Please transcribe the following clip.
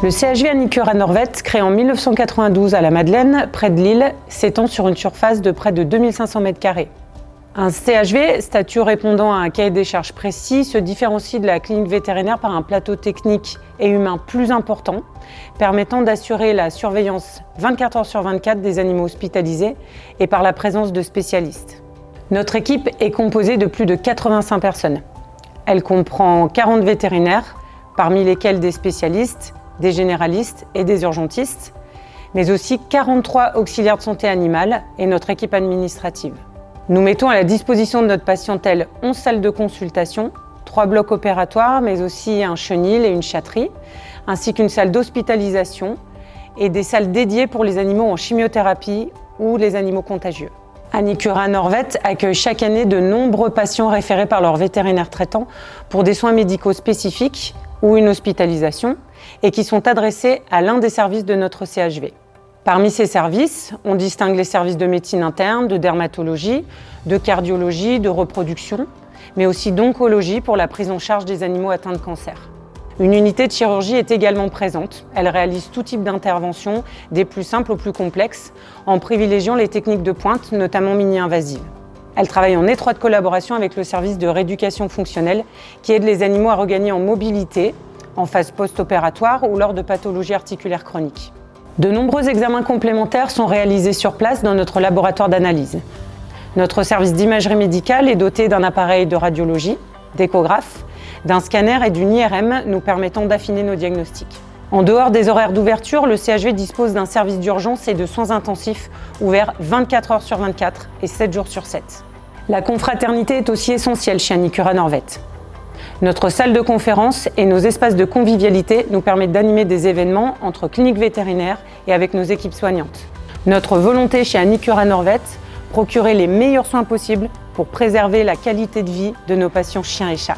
Le CHV Anicura Norvète, créé en 1992 à la Madeleine, près de Lille, s'étend sur une surface de près de 2500 m². Un CHV, statut répondant à un cahier des charges précis, se différencie de la clinique vétérinaire par un plateau technique et humain plus important, permettant d'assurer la surveillance 24 heures sur 24 des animaux hospitalisés et par la présence de spécialistes. Notre équipe est composée de plus de 85 personnes. Elle comprend 40 vétérinaires, parmi lesquels des spécialistes, des généralistes et des urgentistes, mais aussi 43 auxiliaires de santé animale et notre équipe administrative. Nous mettons à la disposition de notre patientèle 11 salles de consultation, 3 blocs opératoires, mais aussi un chenil et une chatterie, ainsi qu'une salle d'hospitalisation et des salles dédiées pour les animaux en chimiothérapie ou les animaux contagieux. Anicura Norvète accueille chaque année de nombreux patients référés par leur vétérinaire traitant pour des soins médicaux spécifiques ou une hospitalisation et qui sont adressés à l'un des services de notre CHV. Parmi ces services, on distingue les services de médecine interne, de dermatologie, de cardiologie, de reproduction, mais aussi d'oncologie pour la prise en charge des animaux atteints de cancer. Une unité de chirurgie est également présente. Elle réalise tout type d'intervention, des plus simples aux plus complexes, en privilégiant les techniques de pointe, notamment mini-invasives. Elle travaille en étroite collaboration avec le service de rééducation fonctionnelle qui aide les animaux à regagner en mobilité, en phase post-opératoire ou lors de pathologies articulaires chroniques. De nombreux examens complémentaires sont réalisés sur place dans notre laboratoire d'analyse. Notre service d'imagerie médicale est doté d'un appareil de radiologie, d'échographe, d'un scanner et d'une IRM nous permettant d'affiner nos diagnostics. En dehors des horaires d'ouverture, le CHV dispose d'un service d'urgence et de soins intensifs ouvert 24 heures sur 24 et 7 jours sur 7. La confraternité est aussi essentielle chez Anicura Norvète. Notre salle de conférence et nos espaces de convivialité nous permettent d'animer des événements entre cliniques vétérinaires et avec nos équipes soignantes. Notre volonté chez Anicura Norvète, procurer les meilleurs soins possibles pour préserver la qualité de vie de nos patients chiens et chats.